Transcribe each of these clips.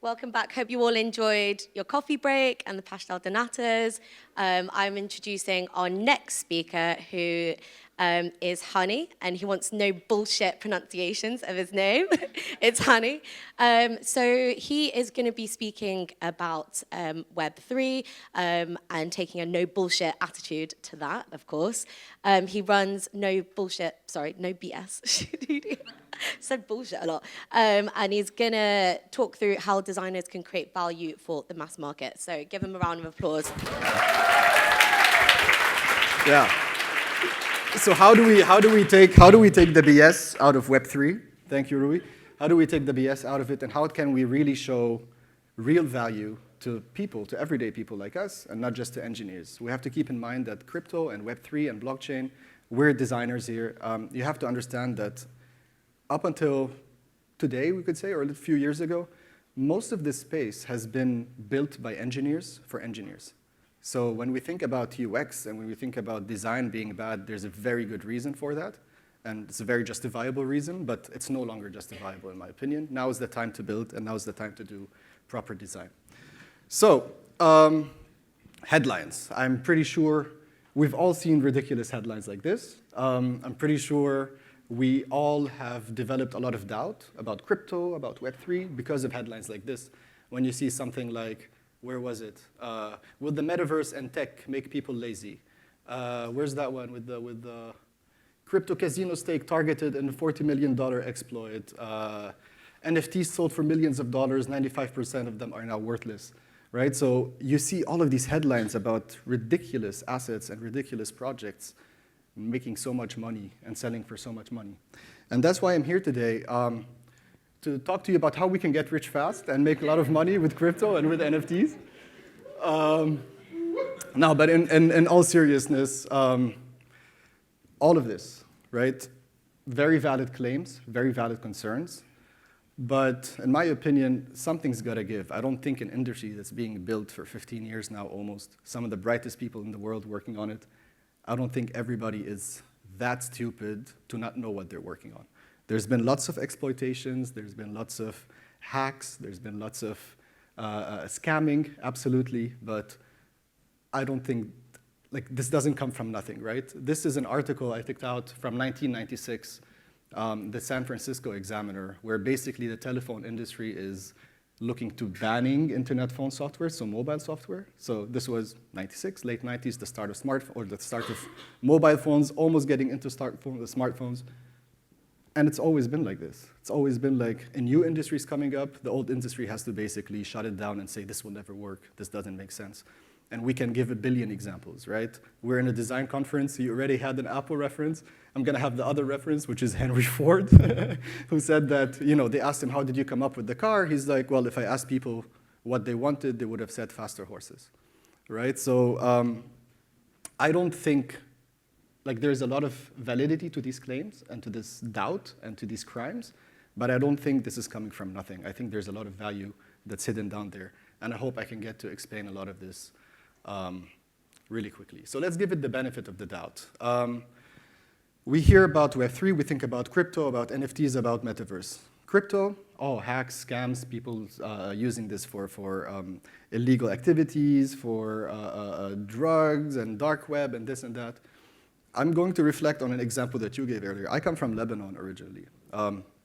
welcome back. Hope you all enjoyed your coffee break and the pastel de natas. I'm introducing our next speaker, who is Hany, and he wants no bullshit pronunciations of his name. It's Hany. So he is going to be speaking about Web3 and taking a no bullshit attitude to that, of course. He runs no BS. Said bullshit a lot. And he's going to talk through how designers can create value for the mass market. So give him a round of applause. Yeah. So how do we take the BS out of Web3? Thank you, Rui. How do we take the BS out of it, and how can we really show real value to people, to everyday people like us, and not just to engineers? We have to keep in mind that crypto and Web3 and blockchain, we're designers here. You have to understand that up until today, we could say, or a few years ago, most of this space has been built by engineers for engineers. So when we think about UX and when we think about design being bad, there's a very good reason for that. And it's a very justifiable reason, but it's no longer justifiable in my opinion. Now is the time to build, and now is the time to do proper design. So, headlines. I'm pretty sure we've all seen ridiculous headlines like this. I'm pretty sure we all have developed a lot of doubt about crypto, about Web3, because of headlines like this. When you see something like, where was it? Will the metaverse and tech make people lazy? Where's that one with the crypto casino stake targeted and $40 million exploit? NFTs sold for millions of dollars, 95% of them are now worthless, right? So you see all of these headlines about ridiculous assets and ridiculous projects making so much money and selling for so much money. And that's why I'm here today, to talk to you about how we can get rich fast and make a lot of money with crypto and with NFTs. No, but in all seriousness, all of this, right? Very valid claims, very valid concerns. But in my opinion, something's got to give. I don't think an industry that's being built for 15 years now almost, some of the brightest people in the world working on it, I don't think everybody is that stupid to not know what they're working on. There's been lots of exploitations, there's been lots of hacks, there's been lots of scamming, absolutely, but I don't think, like, this doesn't come from nothing, right? This is an article I picked out from 1996, the San Francisco Examiner, where basically the telephone industry is looking to banning internet phone software, so mobile software. So this was 96, late 90s, the start of smartphone, or the start of mobile phones, almost getting into smartphones. And it's always been like this. It's always been like, a new industry is coming up, the old industry has to basically shut it down and say, this will never work, this doesn't make sense. And we can give a billion examples, right? We're in a design conference, you already had an Apple reference. I'm gonna have the other reference, which is Henry Ford, who said that, they asked him, how did you come up with the car? He's like, well, if I asked people what they wanted, they would have said faster horses, right? So I don't think, there's a lot of validity to these claims and to this doubt and to these crimes, but I don't think this is coming from nothing. I think there's a lot of value that's hidden down there, and I hope I can get to explain a lot of this really quickly. So let's give it the benefit of the doubt. We hear about Web3, we think about crypto, about NFTs, about metaverse. Crypto, hacks, scams, people using this for illegal activities, for drugs and dark web and this and that. I'm going to reflect on an example that you gave earlier. I come from Lebanon originally.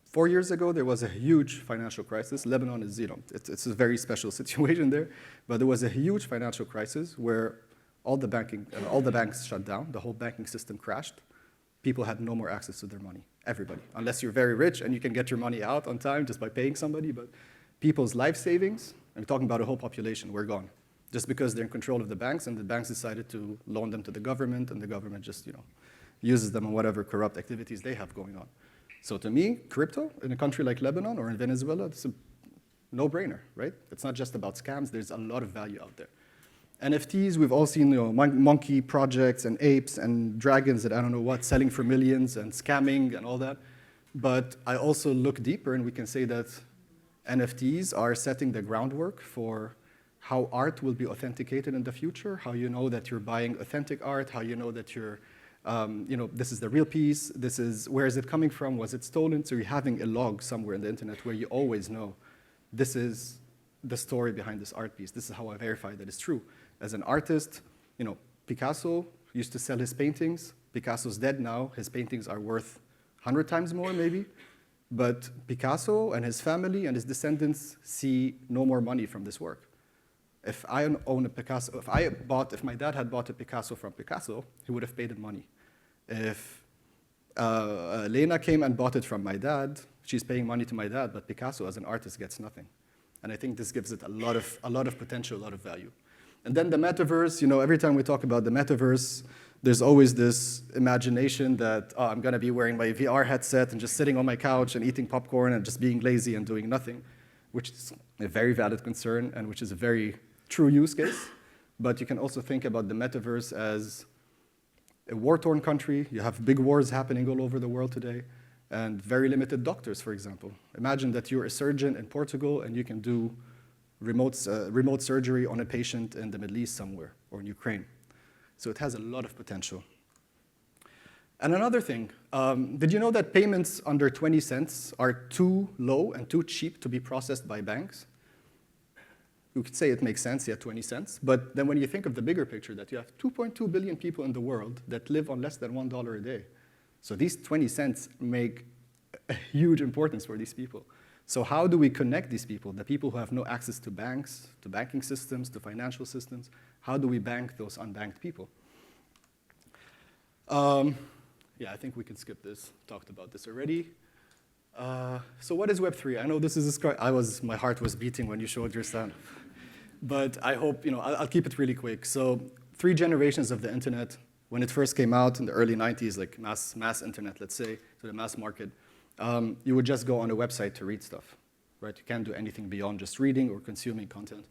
4 years ago, there was a huge financial crisis. Lebanon is, it's a very special situation there, but there was a huge financial crisis where all the banks shut down, the whole banking system crashed. People had no more access to their money, everybody, unless you're very rich and you can get your money out on time just by paying somebody, but people's life savings, I'm talking about a whole population, were gone. Just because they're in control of the banks, and the banks decided to loan them to the government, and the government just, uses them on whatever corrupt activities they have going on. So to me, crypto in a country like Lebanon or in Venezuela, it's a no-brainer, right? It's not just about scams, there's a lot of value out there. NFTs, we've all seen monkey projects and apes and dragons that I don't know what, selling for millions and scamming and all that. But I also look deeper, and we can say that NFTs are setting the groundwork for how art will be authenticated in the future, how you know that you're buying authentic art, how you know that you're, this is the real piece, where is it coming from, was it stolen? So you're having a log somewhere in the internet where you always know this is the story behind this art piece. This is how I verify that it's true. As an artist, Picasso used to sell his paintings. Picasso's dead now. His paintings are worth 100 times more, maybe. But Picasso and his family and his descendants see no more money from this work. If I own a Picasso, if my dad had bought a Picasso from Picasso, he would have paid him money. If Lena came and bought it from my dad, she's paying money to my dad, but Picasso as an artist gets nothing. And I think this gives it a lot of potential, a lot of value. And then the metaverse, every time we talk about the metaverse, there's always this imagination that, I'm going to be wearing my VR headset and just sitting on my couch and eating popcorn and just being lazy and doing nothing, which is a very valid concern and which is a very true use case. But you can also think about the metaverse as a war-torn country. You have big wars happening all over the world today, and very limited doctors, for example. Imagine that you're a surgeon in Portugal and you can do remote surgery on a patient in the Middle East somewhere, or in Ukraine. So it has a lot of potential. And another thing, did you know that payments under 20 cents are too low and too cheap to be processed by banks? You could say it makes sense, 20 cents. But then when you think of the bigger picture, that you have 2.2 billion people in the world that live on less than $1 a day. So these 20 cents make a huge importance for these people. So how do we connect these people, the people who have no access to banks, to banking systems, to financial systems? How do we bank those unbanked people? I think we can skip this. Talked about this already. So what is Web3? I know this is my heart was beating when you showed your stand. But I hope, I'll keep it really quick. So 3 generations of the internet. When it first came out in the early 90s, like mass internet, let's say, to the mass market, you would just go on a website to read stuff, right? You can't do anything beyond just reading or consuming content.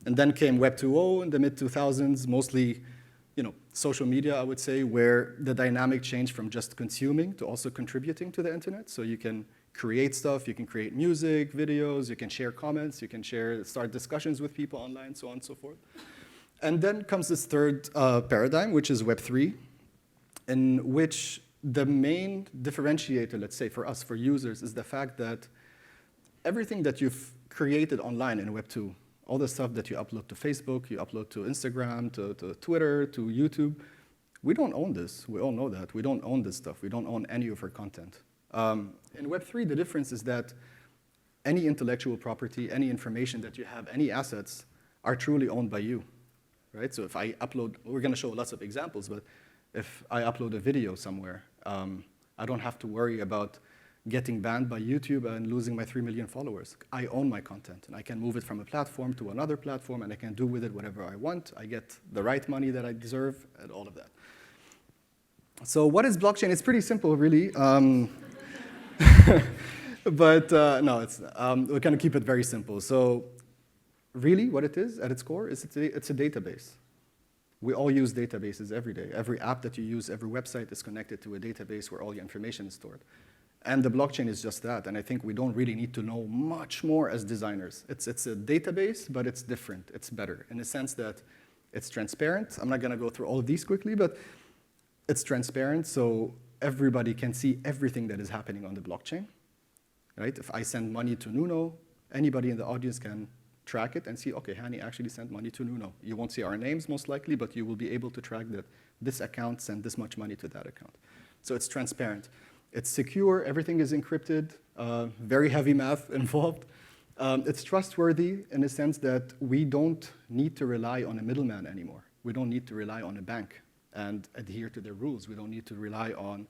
And then came Web 2.0 in the mid-2000s, mostly social media, I would say, where the dynamic changed from just consuming to also contributing to the internet. So you can create stuff, you can create music, videos, you can share comments, you can start discussions with people online, so on and so forth. And then comes this third paradigm, which is Web 3, in which the main differentiator, let's say, for us, for users, is the fact that everything that you've created online in Web 2, all the stuff that you upload to Facebook, you upload to Instagram, to Twitter, to YouTube, we don't own this. We all know that. We don't own this stuff. We don't own any of our content. In Web 3, the difference is that any intellectual property, any information that you have, any assets, are truly owned by you, right? So if I upload, we're going to show lots of examples, but if I upload a video somewhere, I don't have to worry about getting banned by YouTube and losing my 3 million followers. I own my content, and I can move it from a platform to another platform, and I can do with it whatever I want. I get the right money that I deserve, and all of that. So what is blockchain? It's pretty simple, really. But no, we're going to keep it very simple. So really, what it is, at its core, is it's a database. We all use databases every day. Every app that you use, every website is connected to a database where all your information is stored. And the blockchain is just that. And I think we don't really need to know much more as designers. It's a database, but it's different. It's better in the sense that it's transparent. I'm not going to go through all of these quickly, but it's transparent, so everybody can see everything that is happening on the blockchain. Right? If I send money to Nuno, anybody in the audience can track it and see, okay, Hany actually sent money to Nuno. You won't see our names most likely, but you will be able to track that this account sent this much money to that account. So it's transparent. It's secure, everything is encrypted, very heavy math involved. It's trustworthy in the sense that we don't need to rely on a middleman anymore. We don't need to rely on a bank and adhere to their rules. We don't need to rely on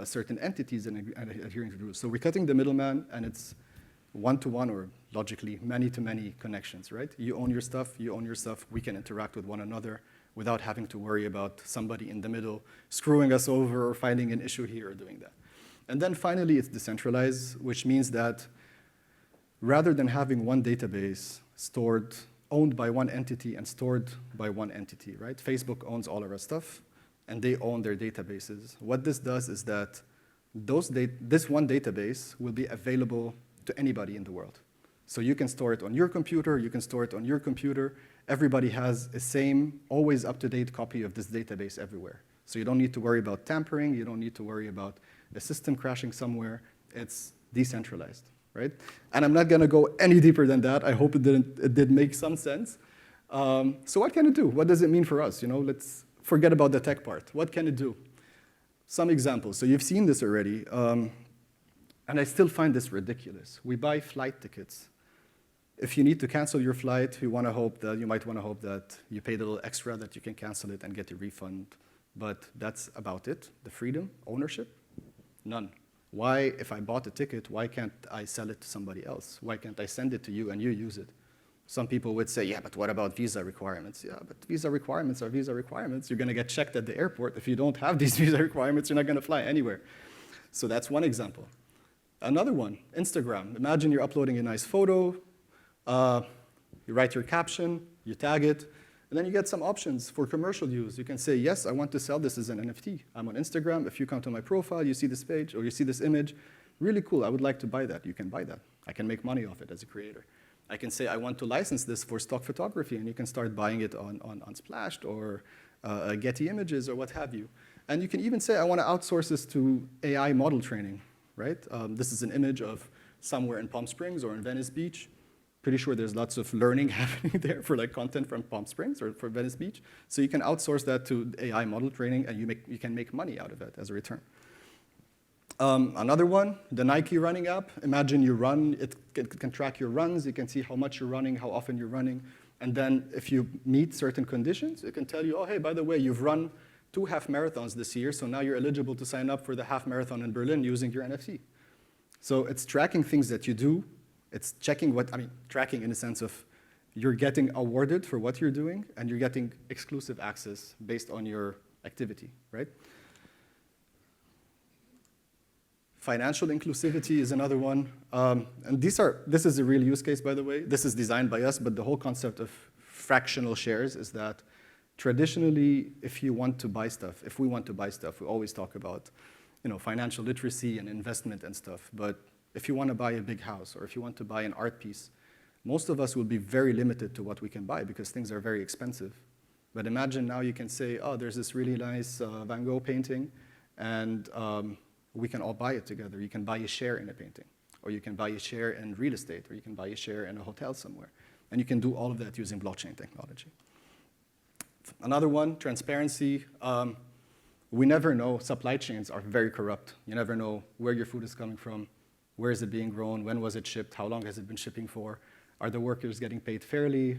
certain entities and adhering to the rules. So we're cutting the middleman, and it's one-to-one, or logically, many-to-many connections, right? You own your stuff, we can interact with one another without having to worry about somebody in the middle screwing us over or finding an issue here or doing that. And then finally, it's decentralized, which means that rather than having one database owned by one entity and stored by one entity, right? Facebook owns all of our stuff, and they own their databases. What this does is that this one database will be available to anybody in the world. So you can store it on your computer, you can store it on your computer. Everybody has a same, always up-to-date copy of this database everywhere. So you don't need to worry about tampering, you don't need to worry about a system crashing somewhere. It's decentralized. right? And I'm not going to go any deeper than that. I hope it did make some sense. So what can it do? What does it mean for us? Let's forget about the tech part. What can it do? Some examples. So you've seen this already. And I still find this ridiculous. We buy flight tickets. If you need to cancel your flight, you might want to hope that you paid a little extra, that you can cancel it and get your refund. But that's about it. The freedom, ownership, none. Why, if I bought a ticket, why can't I sell it to somebody else? Why can't I send it to you and you use it? Some people would say, yeah, but what about visa requirements? Yeah, but visa requirements are visa requirements. You're going to get checked at the airport. If you don't have these visa requirements, you're not going to fly anywhere. So that's one example. Another one, Instagram. Imagine you're uploading a nice photo. You write your caption, you tag it, and then you get some options for commercial use. You can say, yes, I want to sell this as an NFT. I'm on Instagram. If you come to my profile, you see this page or you see this image. Really cool. I would like to buy that. You can buy that. I can make money off it as a creator. I can say, I want to license this for stock photography, and you can start buying it on Splashed or Getty Images or what have you. And you can even say, I want to outsource this to AI model training, right? This is an image of somewhere in Palm Springs or in Venice Beach. Pretty sure there's lots of learning happening there for content from Palm Springs or for Venice Beach. So you can outsource that to AI model training, and you can make money out of it as a return. Another one, the Nike running app. Imagine you run, it can track your runs. You can see how much you're running, how often you're running. And then if you meet certain conditions, it can tell you, oh, hey, by the way, you've run 2 half marathons this year, so now you're eligible to sign up for the half marathon in Berlin using your NFT. So it's tracking things that you do. It's checking tracking in the sense of you're getting awarded for what you're doing, and you're getting exclusive access based on your activity, right? Financial inclusivity is another one. And this is a real use case, by the way. This is designed by us, but the whole concept of fractional shares is that traditionally, if we want to buy stuff, we always talk about financial literacy and investment and stuff. But if you want to buy a big house or if you want to buy an art piece, most of us will be very limited to what we can buy because things are very expensive. But imagine now you can say, oh, there's this really nice Van Gogh painting, and we can all buy it together. You can buy a share in a painting, or you can buy a share in real estate, or you can buy a share in a hotel somewhere. And you can do all of that using blockchain technology. Another one, transparency. We never know. Supply chains are very corrupt. You never know where your food is coming from, where is it being grown, when was it shipped, how long has it been shipping for, are the workers getting paid fairly?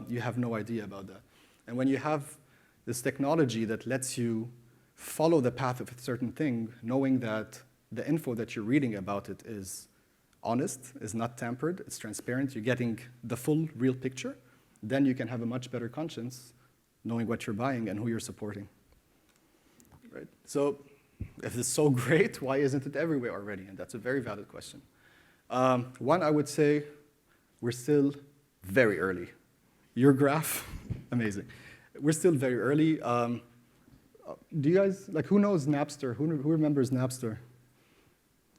You have no idea about that. And when you have this technology that lets you follow the path of a certain thing, knowing that the info that you're reading about it is honest, is not tampered, it's transparent, you're getting the full, real picture, then you can have a much better conscience knowing what you're buying and who you're supporting. Right? So if it's so great, why isn't it everywhere already? And that's a very valid question. One, I would say we're still very early. Your graph, amazing. We're still very early. Do you guys, who knows Napster? Who remembers Napster?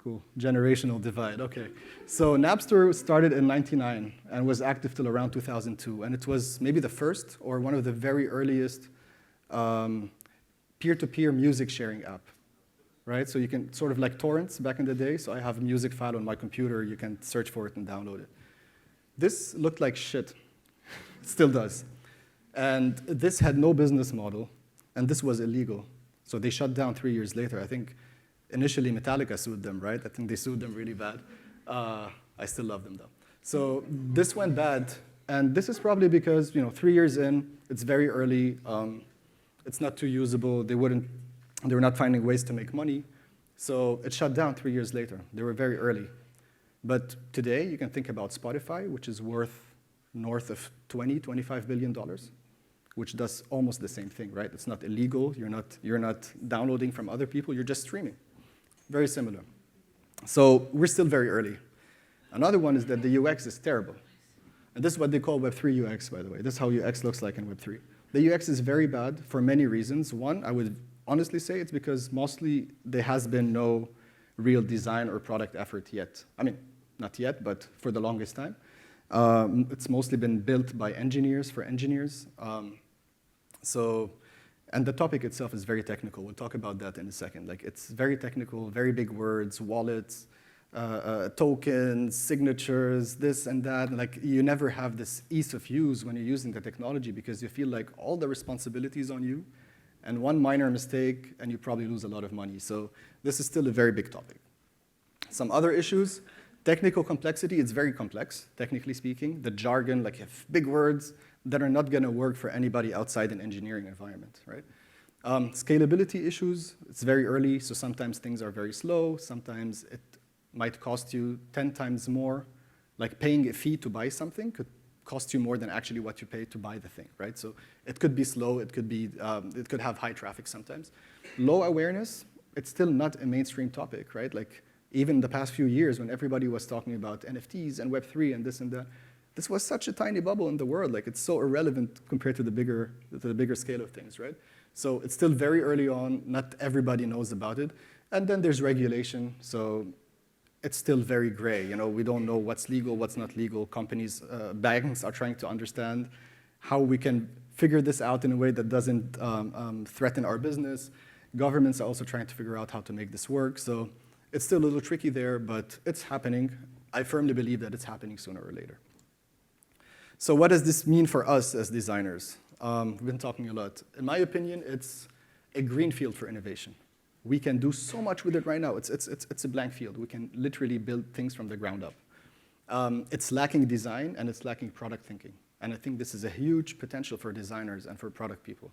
Cool, generational divide, okay. So Napster started in '99 and was active till around 2002. And it was maybe the first or one of the very earliest peer-to-peer music sharing app, right? So you can sort of like torrents back in the day. So I have a music file on my computer. You can search for it and download it. This looked like shit. It still does. And this had no business model. And this was illegal. So they shut down 3 years later. I think initially Metallica sued them, right? I think they sued them really bad. I still love them, though. So this went bad. And this is probably because 3 years in, it's very early. It's not too usable. They were not finding ways to make money. So it shut down 3 years later. They were very early. But today, you can think about Spotify, which is worth north of $25 billion. Which does almost the same thing, right? It's not illegal. You're not downloading from other people. You're just streaming. Very similar. So we're still very early. Another one is that the UX is terrible. And this is what they call Web3 UX, by the way. This is how UX looks like in Web3. The UX is very bad for many reasons. One, I would honestly say it's because mostly there has been no real design or product effort yet. I mean, not yet, but for the longest time. It's mostly been built by engineers for engineers. And the topic itself is very technical. We'll talk about that in a second. It's very technical, very big words, wallets, tokens, signatures, this and that. Like, you never have this ease of use when you're using the technology because you feel like all the responsibility is on you, and one minor mistake, and you probably lose a lot of money. So this is still a very big topic. Some other issues, technical complexity, it's very complex, technically speaking. The jargon, like you have big words that are not gonna work for anybody outside an engineering environment, right? Scalability issues, it's very early, so sometimes things are very slow, sometimes it might cost you 10 times more. Like paying a fee to buy something could cost you more than actually what you pay to buy the thing, right? So it could be slow, it could have high traffic sometimes. Low awareness, it's still not a mainstream topic, right? Like even the past few years when everybody was talking about NFTs and Web3 and this and that, this was such a tiny bubble in the world, like it's so irrelevant compared to the bigger scale of things, right? So it's still very early on, not everybody knows about it. And then there's regulation, so it's still very gray. You know, we don't know what's legal, what's not legal. Companies, banks are trying to understand how we can figure this out in a way that doesn't threaten our business. Governments are also trying to figure out how to make this work. So it's still a little tricky there, but it's happening. I firmly believe that it's happening sooner or later. So what does this mean for us as designers? We've been talking a lot. In my opinion, it's a green field for innovation. We can do so much with it right now. It's a blank field. We can literally build things from the ground up. It's lacking design, and it's lacking product thinking. And I think this is a huge potential for designers and for product people.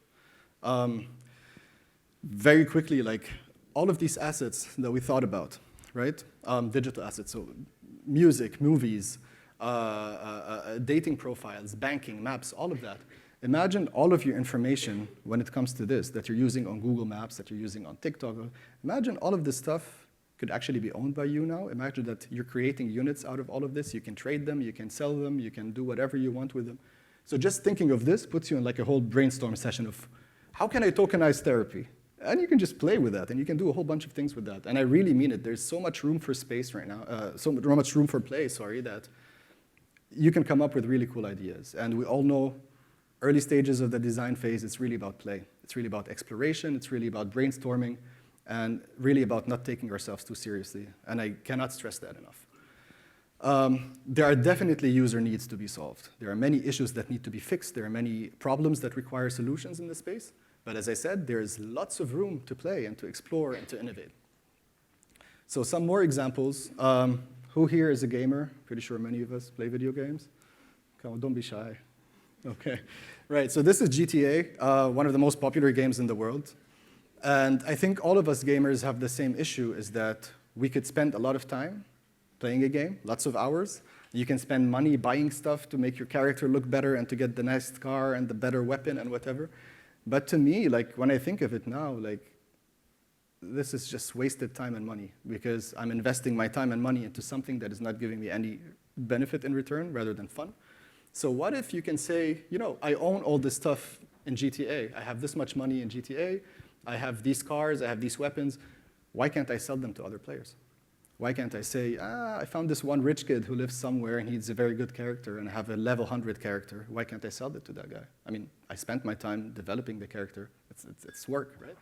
Very quickly, like all of these assets that we thought about, right? Digital assets, so music, movies, dating profiles, banking, maps, all of that. Imagine all of your information when it comes to this that you're using on Google Maps, that you're using on TikTok. Imagine all of this stuff could actually be owned by you now. Imagine that you're creating units out of all of this. You can trade them, you can sell them, you can do whatever you want with them. So just thinking of this puts you in like a whole brainstorm session of how can I tokenize therapy? And you can just play with that, and you can do a whole bunch of things with that. And I really mean it. There's so much room for space right now, so much room for play, that you can come up with really cool ideas. And we all know early stages of the design phase, it's really about play. It's really about exploration. It's really about brainstorming, and really about not taking ourselves too seriously. And I cannot stress that enough. There are definitely user needs to be solved. There are many issues that need to be fixed. There are many problems that require solutions in this space. But as I said, there's lots of room to play and to explore and to innovate. So some more examples. Who here is a gamer? Pretty sure many of us play video games. Come on, don't be shy. Okay, right, so this is GTA, one of the most popular games in the world. And I think all of us gamers have the same issue, is that we could spend a lot of time playing a game, lots of hours. You can spend money buying stuff to make your character look better and to get the next car and the better weapon and whatever. But to me, like when I think of it now, like this is just wasted time and money because I'm investing my time and money into something that is not giving me any benefit in return rather than fun. So what if you can say, you know, I own all this stuff in GTA. I have this much money in GTA. I have these cars. I have these weapons. Why can't I sell them to other players? Why can't I say, I found this one rich kid who lives somewhere and he's a very good character and I have a level 100 character. Why can't I sell it to that guy? I mean, I spent my time developing the character. It's work, right?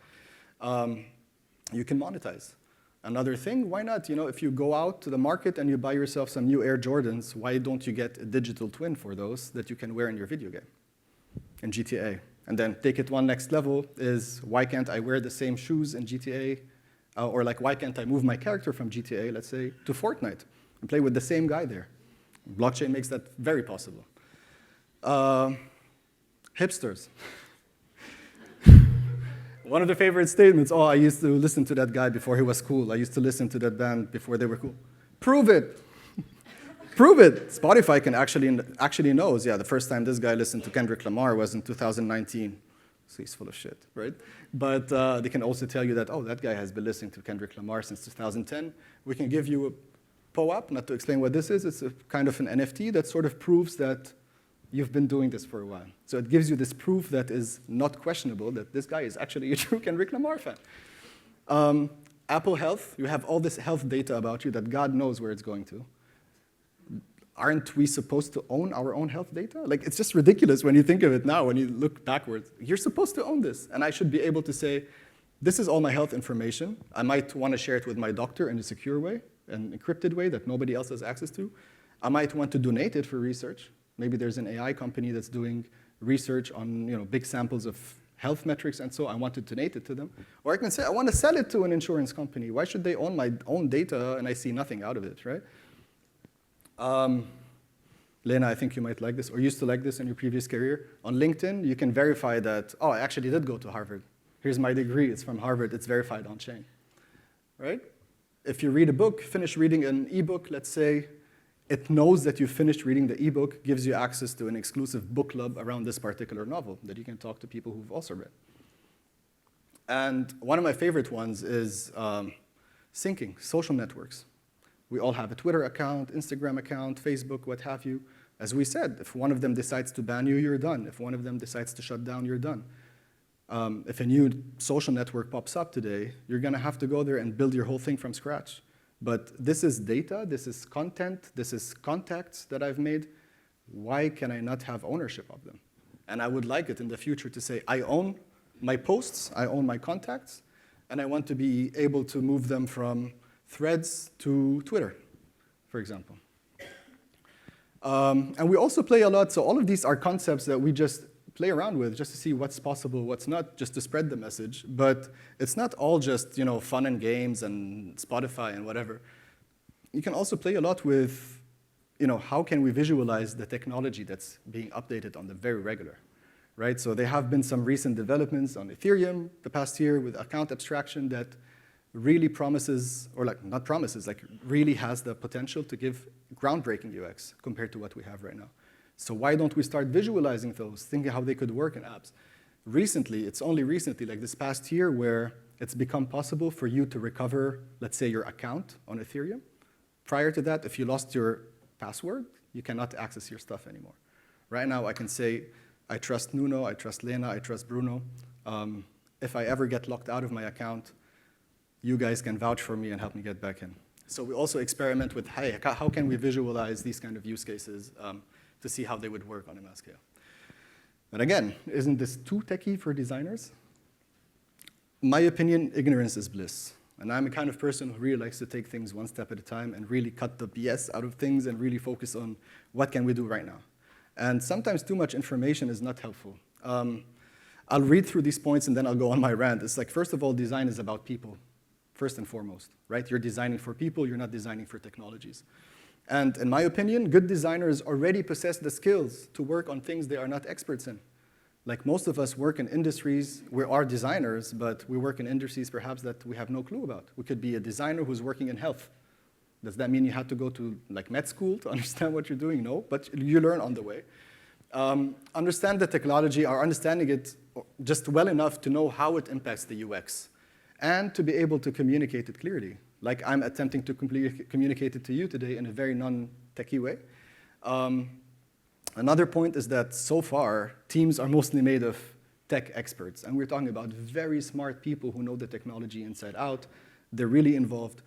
You can monetize. Another thing, why not? You know, if you go out to the market and you buy yourself some new Air Jordans, why don't you get a digital twin for those that you can wear in your video game in GTA? And then take it one next level is, why can't I wear the same shoes in GTA? Or like, why can't I move my character from GTA, let's say, to Fortnite and play with the same guy there? Blockchain makes that very possible. Hipsters. One of the favorite statements, I used to listen to that guy before he was cool. I used to listen to that band before they were cool. Prove it. Prove it. Spotify can actually knows, the first time this guy listened to Kendrick Lamar was in 2019. So he's full of shit, right? But they can also tell you that, that guy has been listening to Kendrick Lamar since 2010. We can give you a POAP, not to explain what this is. It's a kind of an NFT that sort of proves that you've been doing this for a while. So it gives you this proof that is not questionable, that this guy is actually a true Kendrick Lamar fan. Apple Health, you have all this health data about you that God knows where it's going to. Aren't we supposed to own our own health data? Like, it's just ridiculous when you think of it now, when you look backwards. You're supposed to own this. And I should be able to say, this is all my health information. I might want to share it with my doctor in a secure way, an encrypted way that nobody else has access to. I might want to donate it for research. Maybe there's an AI company that's doing research on big samples of health metrics, and so I want to donate it to them. Or I can say, I want to sell it to an insurance company. Why should they own my own data and I see nothing out of it, right? Lena, I think you might like this, or used to like this in your previous career. On LinkedIn, you can verify that, oh, I actually did go to Harvard. Here's my degree, it's from Harvard, it's verified on chain, right? If you read a book, finish reading an ebook, let's say, it knows that you finished reading the ebook, gives you access to an exclusive book club around this particular novel that you can talk to people who've also read. And one of my favorite ones is syncing, social networks. We all have a Twitter account, Instagram account, Facebook, what have you. As we said, if one of them decides to ban you, you're done. If one of them decides to shut down, you're done. If a new social network pops up today, you're going to have to go there and build your whole thing from scratch. But this is data, this is content, this is contacts that I've made. Why can I not have ownership of them? And I would like it in the future to say, I own my posts, I own my contacts, and I want to be able to move them from Threads to Twitter, for example. And we also play a lot, so all of these are concepts that we just play around with just to see what's possible, what's not, just to spread the message. But it's not all just fun and games and Spotify and whatever. You can also play a lot with how can we visualize the technology that's being updated on the very regular, right? So there have been some recent developments on Ethereum the past year with account abstraction that really promises, or not promises, really has the potential to give groundbreaking UX compared to what we have right now. So why don't we start visualizing those, thinking how they could work in apps? Recently, it's only recently, like this past year, where it's become possible for you to recover, let's say, your account on Ethereum. Prior to that, if you lost your password, you cannot access your stuff anymore. Right now, I can say, I trust Nuno, I trust Lena, I trust Bruno. If I ever get locked out of my account, you guys can vouch for me and help me get back in. So we also experiment with, hey, how can we visualize these kind of use cases to see how they would work on a mass scale? And again, isn't this too techy for designers? My opinion, ignorance is bliss. And I'm a kind of person who really likes to take things one step at a time and really cut the BS out of things and really focus on what can we do right now. And sometimes too much information is not helpful. I'll read through these points and then I'll go on my rant. It's like, first of all, design is about people, first and foremost, right? You're designing for people, you're not designing for technologies. And in my opinion, good designers already possess the skills to work on things they are not experts in. Like most of us work in industries, we are designers, but we work in industries perhaps that we have no clue about. We could be a designer who's working in health. Does that mean you have to go to med school to understand what you're doing? No, but you learn on the way. Understand the technology, or understanding it just well enough to know how it impacts the UX, and to be able to communicate it clearly. Like I'm attempting to communicate it to you today in a very non-techy way. Another point is that so far, teams are mostly made of tech experts, and we're talking about very smart people who know the technology inside out. They're really involved,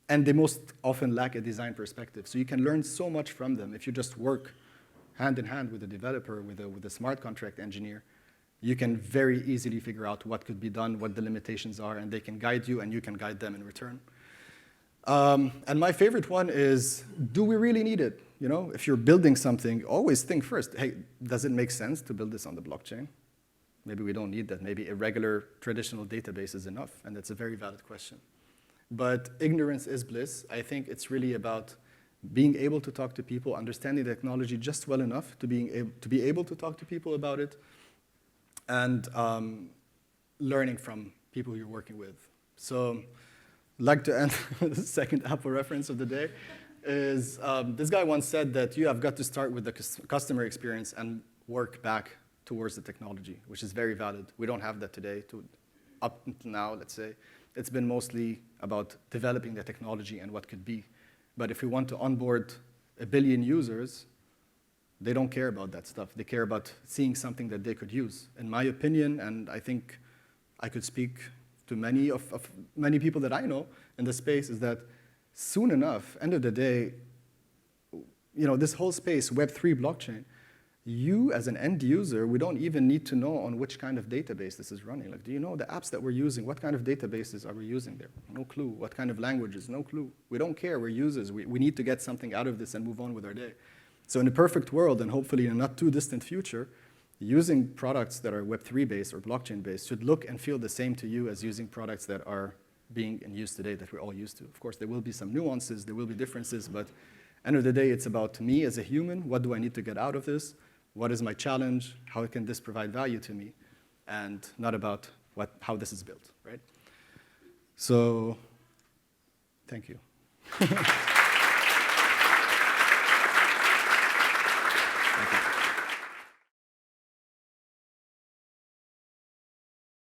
and they most often lack a design perspective. So you can learn so much from them if you just work hand in hand with a developer, with a smart contract engineer. You can very easily figure out what could be done, what the limitations are, and they can guide you, and you can guide them in return. And my favorite one is, do we really need it? If you're building something, always think first, hey, does it make sense to build this on the blockchain? Maybe we don't need that. Maybe a regular traditional database is enough, and that's a very valid question. But ignorance is bliss. I think it's really about being able to talk to people, understanding the technology just well enough to be able to talk to people about it, and learning from people you're working with. So I'd like to end with the second Apple reference of the day. Is this guy once said that you have got to start with the customer experience and work back towards the technology, which is very valid. We don't have that today. Up until now, let's say, it's been mostly about developing the technology and what could be. But if we want to onboard 1 billion users, they don't care about that stuff. They care about seeing something that they could use. In my opinion, and I think I could speak to many people that I know in the space, is that soon enough, end of the day, this whole space, Web3 blockchain, you as an end user, we don't even need to know on which kind of database this is running. Like, do you know the apps that we're using? What kind of databases are we using there? No clue. What kind of languages? No clue. We don't care. We're users. We need to get something out of this and move on with our day. So in a perfect world, and hopefully in a not too distant future, using products that are Web3 based or blockchain based should look and feel the same to you as using products that are being in use today that we're all used to. Of course, there will be some nuances, there will be differences, but end of the day, it's about me as a human. What do I need to get out of this? What is my challenge? How can this provide value to me? And not about how this is built, right? So, thank you.